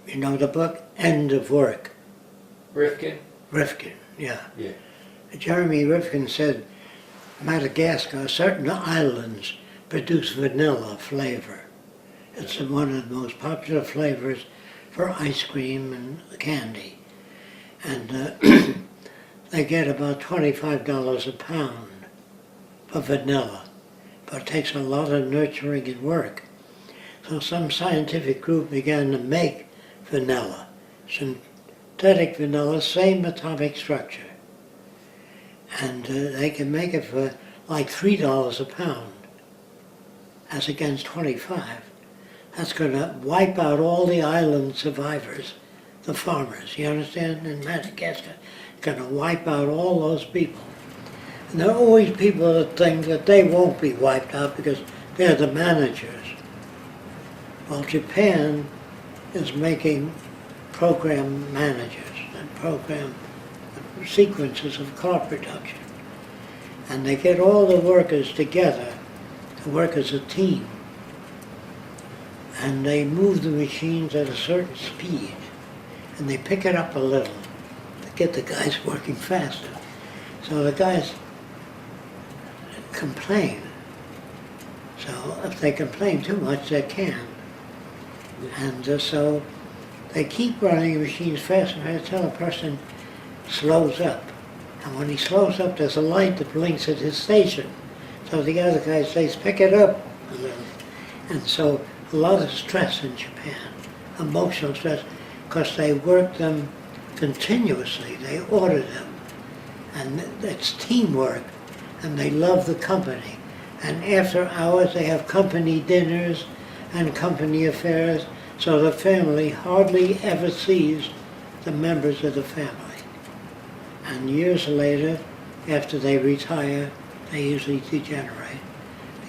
You know the book, End of Work? Rifkin? Rifkin, yeah. Yeah. Jeremy Rifkin said Madagascar, certain islands produce vanilla flavor. It's one of the most popular flavors for ice cream and candy. And they get about $25 a pound for vanilla, but it takes a lot of nurturing and work. So some scientific group began to make vanilla, synthetic vanilla, same atomic structure. And they can make it for like $3 a pound, as against 25. That's going to wipe out all the island survivors, the farmers, you understand, in Madagascar. It's going to wipe out all those people. And there are always people that think that they won't be wiped out because they're the managers. Well, Japan is making program managers and program sequences of car production. And they get all the workers together to work as a team. And they move the machines at a certain speed. And they pick it up a little to get the guys working faster. So the guys complain. So if they complain too much, they can. And so they keep running the machines faster until a person slows up. And when he slows up, there's a light that blinks at his station. So the other guy says, pick it up a little. And so a lot of stress in Japan, emotional stress, because they work them continuously. They order them. And it's teamwork. And they love the company. And after hours, they have company dinners and company affairs, so the family hardly ever sees the members of the family. And years later, after they retire, they usually degenerate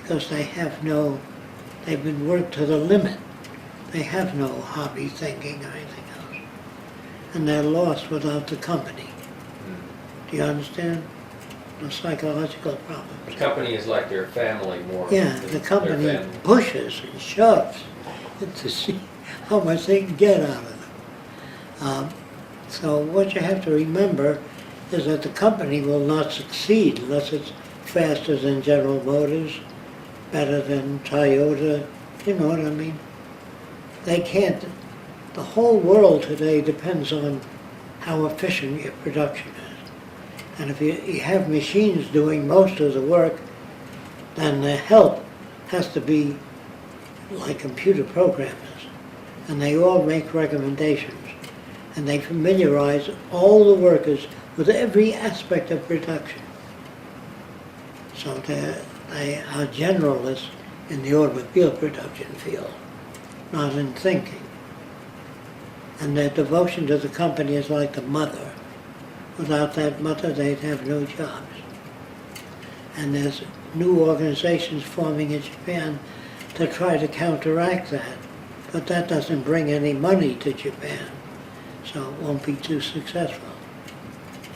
because they've been worked to the limit. They have no hobby thinking or anything else. And they're lost without the company. Do you understand? The psychological problems. The company is like their family more. Yeah, the company pushes and shoves to see how much they can get out of them. So what you have to remember is that the company will not succeed unless it's faster than General Motors, better than Toyota, you know what I mean? They can't, the whole world today depends on how efficient your production is. And if you have machines doing most of the work, then the help has to be like computer programmers. And they all make recommendations. And they familiarize all the workers with every aspect of production. So they are generalists in the automobile production field, not in thinking. And their devotion to the company is like the mother. Without that mother, they'd have no jobs. And there's new organizations forming in Japan to try to counteract that. But that doesn't bring any money to Japan, so it won't be too successful.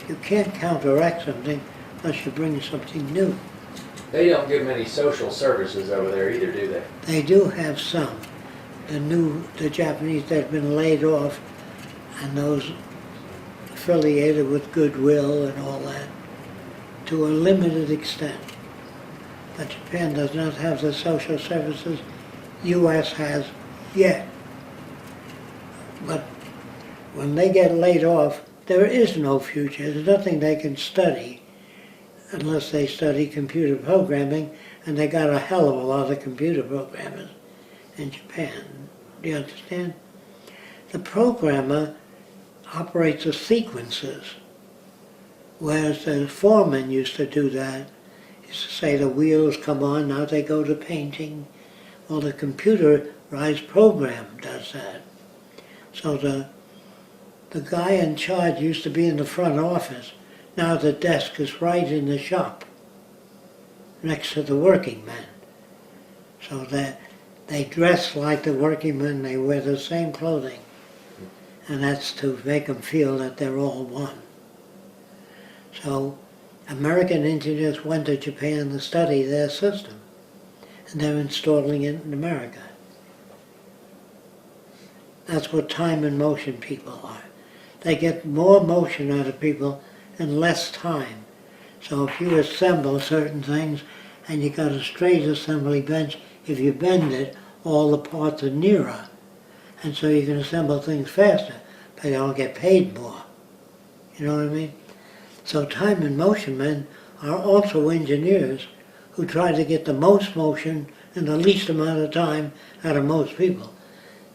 You can't counteract something unless you bring something new. They don't give many social services over there either, do they? They do have some. The Japanese that have been laid off, and those affiliated with Goodwill and all that, to a limited extent. But Japan does not have the social services U.S. has yet. But when they get laid off, there is no future. There's nothing they can study unless they study computer programming, and they got a hell of a lot of computer programmers in Japan. Do you understand? The programmer operates the sequences, whereas the foreman used to do that. He used to say the wheels come on, now they go to painting. Well, the computerized program does that. So the guy in charge used to be in the front office. Now the desk is right in the shop, next to the working men. So that they dress like the working men, they wear the same clothing. And that's to make them feel that they're all one. So American engineers went to Japan to study their system, and they're installing it in America. That's what time and motion people are. They get more motion out of people in less time. So if you assemble certain things and you got a straight assembly bench, if you bend it, all the parts are nearer. And so you can assemble things faster, but you don't get paid more. You know what I mean? So time and motion men are also engineers who try to get the most motion in the least amount of time out of most people.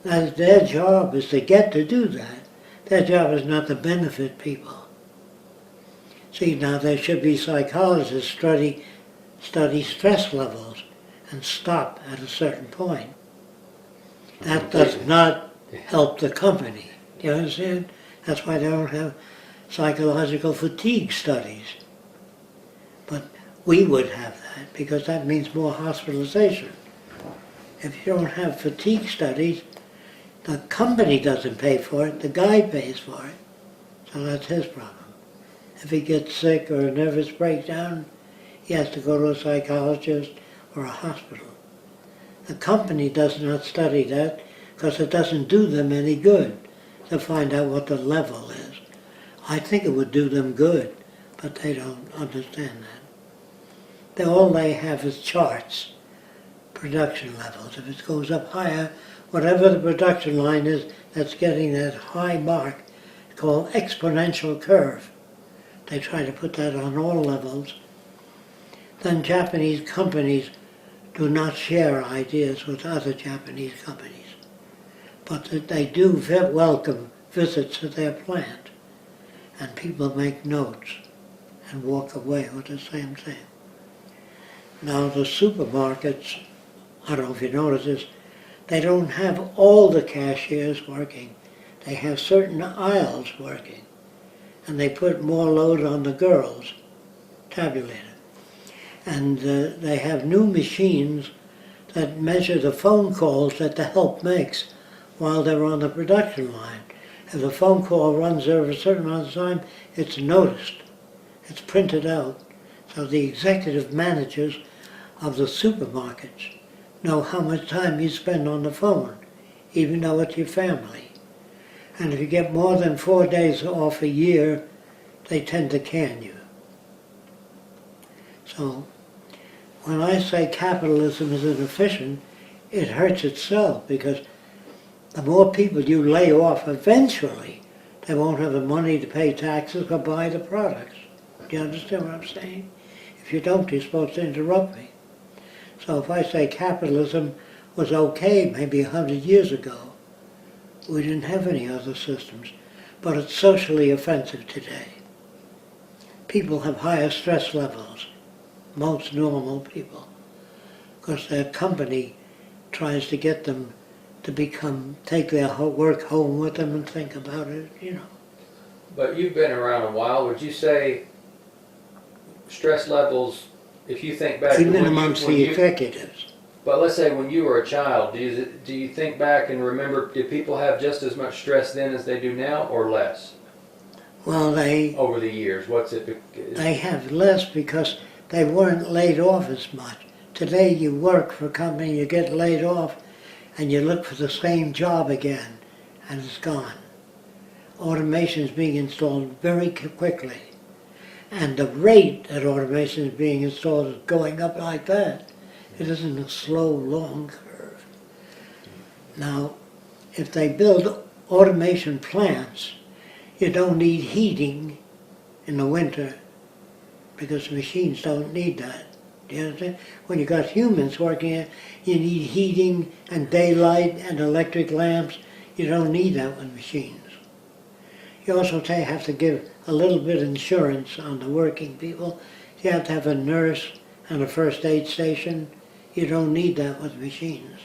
Now, their job is to get to do that. Their job is not to benefit people. See, now there should be psychologists study stress levels and stop at a certain point. That does not help the company. Do you understand? That's why they don't have psychological fatigue studies. But we would have that because that means more hospitalization. If you don't have fatigue studies, the company doesn't pay for it, the guy pays for it. So that's his problem. If he gets sick or a nervous breakdown, he has to go to a psychologist or a hospital. The company does not study that because it doesn't do them any good to find out what the level is. I think it would do them good, but they don't understand that. All they have is charts, production levels. If it goes up higher, whatever the production line is that's getting that high mark, it's called exponential curve. They try to put that on all levels. Then Japanese companies do not share ideas with other Japanese companies, but they do welcome visits to their plant, and people make notes and walk away with the same thing. Now the supermarkets, I don't know if you notice this, they don't have all the cashiers working. They have certain aisles working, and they put more load on the girls, tabulator. And they have new machines that measure the phone calls that the help makes while they're on the production line. If the phone call runs over a certain amount of time, it's noticed. It's printed out. So the executive managers of the supermarkets know how much time you spend on the phone, even though it's your family. And if you get more than 4 days off a year, they tend to can you. So when I say capitalism is inefficient, it hurts itself because the more people you lay off, eventually they won't have the money to pay taxes or buy the products. Do you understand what I'm saying? If you don't, you're supposed to interrupt me. So if I say capitalism was okay maybe 100 years ago, we didn't have any other systems, but it's socially offensive today. People have higher stress levels, most normal people, because their company tries to get them to take their work home with them and think about it, you know. But you've been around a while. Would you say stress levels, if you think back Even to amongst the executives. But let's say when you were a child, do you think back and remember, did people have just as much stress then as they do now, or less? Well, over the years, they have less because they weren't laid off as much. Today you work for a company, you get laid off, and you look for the same job again, and it's gone. Automation is being installed very quickly. And the rate that automation is being installed is going up like that. It isn't a slow, long curve. Now, if they build automation plants, you don't need heating in the winter because machines don't need that. Do you understand? When you got humans working it, you need heating and daylight and electric lamps. You don't need that with machines. You also have to give a little bit of insurance on the working people. You have to have a nurse and a first aid station. You don't need that with machines.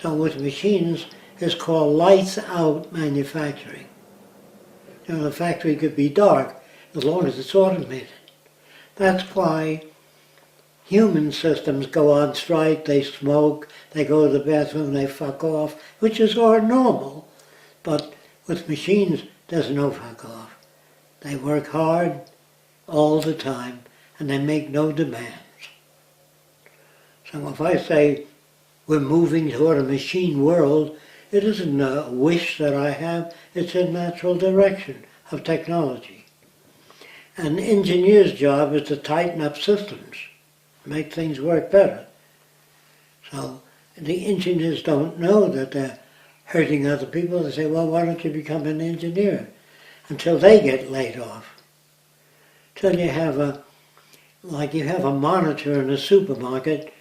So with machines, it's called lights out manufacturing. You know, the factory could be dark as long as it's automated. That's why human systems go on strike, they smoke, they go to the bathroom, they fuck off, which is all normal. But with machines, there's no fuck off. They work hard all the time, and they make no demands. So if I say we're moving toward a machine world, It isn't a wish that I have, it's a natural direction of technology. An engineer's job is to tighten up systems, make things work better. So the engineers don't know that they're hurting other people. They say, well, why don't you become an engineer? Until they get laid off. Till you have you have a monitor in a supermarket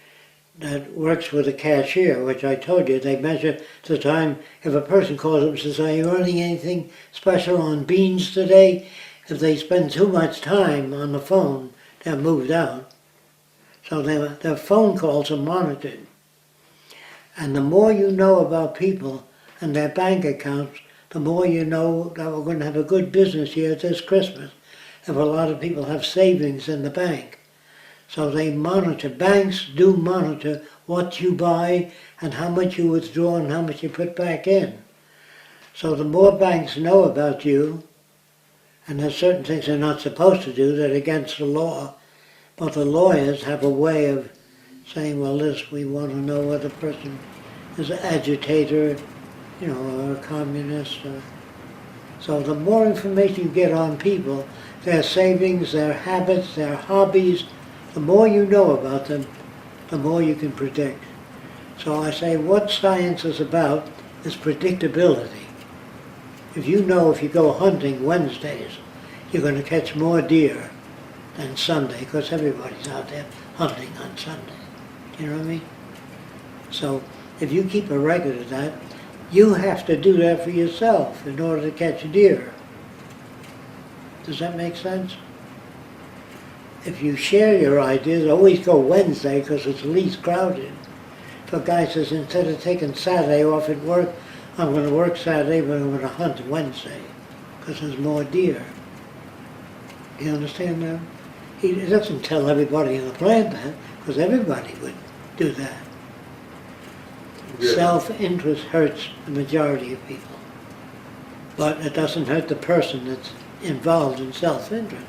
that works with a cashier, which I told you, they measure the time. If a person calls up and says, are you running anything special on beans today? If they spend too much time on the phone, they're moved out. So their phone calls are monitored. And the more you know about people and their bank accounts, the more you know that we're going to have a good business year this Christmas if a lot of people have savings in the bank. So they monitor, banks do monitor what you buy and how much you withdraw and how much you put back in. So the more banks know about you, and there's certain things they're not supposed to do that are against the law, but the lawyers have a way of saying, well, we want to know whether a person is an agitator, or a communist. So the more information you get on people, their savings, their habits, their hobbies, the more you know about them, the more you can predict. So I say what science is about is predictability. If you know if you go hunting Wednesdays, you're going to catch more deer than Sunday, because everybody's out there hunting on Sunday. You know what I mean? So if you keep a record of that, you have to do that for yourself in order to catch deer. Does that make sense? If you share your ideas, always go Wednesday because it's least crowded. If a guy says, instead of taking Saturday off at work, I'm going to work Saturday, but I'm going to hunt Wednesday because there's more deer. You understand that? He doesn't tell everybody in the plant that, because everybody would do that. Yeah. Self-interest hurts the majority of people, but it doesn't hurt the person that's involved in self-interest.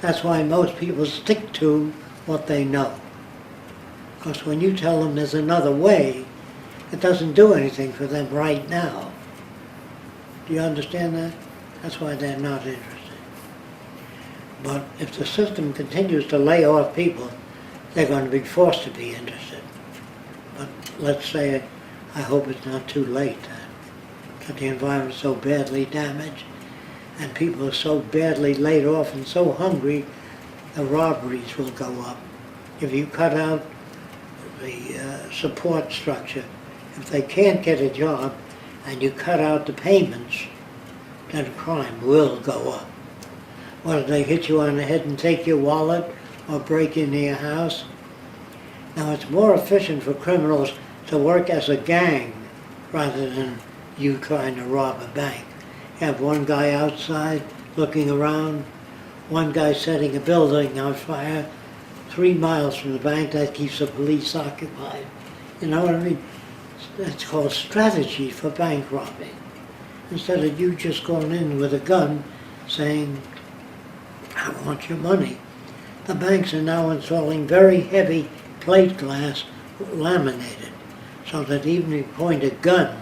That's why most people stick to what they know. Because when you tell them there's another way, it doesn't do anything for them right now. Do you understand that? That's why they're not interested. But if the system continues to lay off people, they're going to be forced to be interested. But let's say, I hope it's not too late, that the environment's so badly damaged and people are so badly laid off and so hungry, the robberies will go up. If you cut out the support structure, if they can't get a job and you cut out the payments, then crime will go up. Whether they hit you on the head and take your wallet or break into your house. Now it's more efficient for criminals to work as a gang rather than you trying to rob a bank. You have one guy outside looking around, one guy setting a building on fire 3 miles from the bank. That keeps the police occupied. You know what I mean? That's called strategy for bank robbing. Instead of you just going in with a gun saying, I want your money. The banks are now installing very heavy plate glass laminated so that even if you point a gun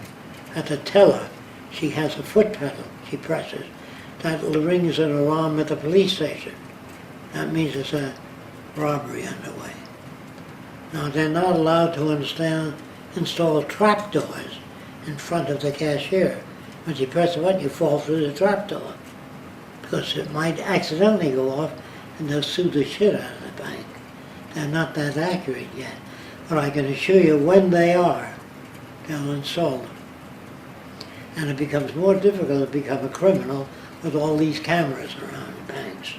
at the teller, she has a foot pedal she presses. That rings an alarm at the police station. That means there's a robbery underway. Now they're not allowed to install trapdoors in front of the cashier. When you press a button, you fall through the trapdoor because it might accidentally go off and they'll sue the shit out of the bank. They're not that accurate yet, but I can assure you when they are, they'll install them. And it becomes more difficult to become a criminal with all these cameras around the banks.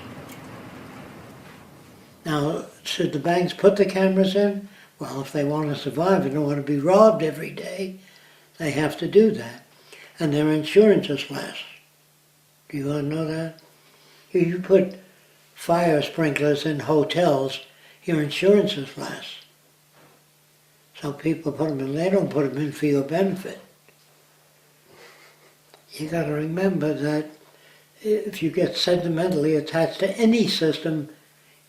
Now, should the banks put the cameras in? Well, if they want to survive and don't want to be robbed every day, they have to do that. And their insurance is less. Do you want to know that? If you put fire sprinklers in hotels, your insurance is less. So people put them in, they don't put them in for your benefit. You got to remember that if you get sentimentally attached to any system,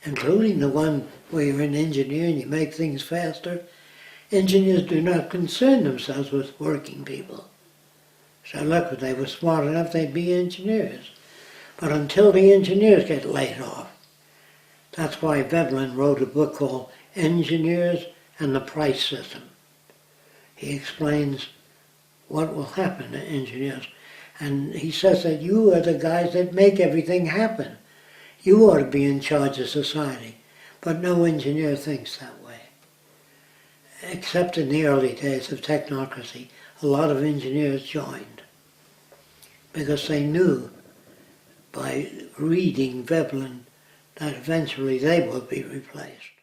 including the one where you're an engineer and you make things faster, Engineers do not concern themselves with working people. So look, if they were smart enough, they'd be engineers. But until the engineers get laid off, that's why Veblen wrote a book called Engineers and the Price System. He explains what will happen to engineers. And he says that you are the guys that make everything happen. You ought to be in charge of society. But no engineer thinks that way. Except in the early days of technocracy, a lot of engineers joined because they knew by reading Veblen that eventually they would be replaced.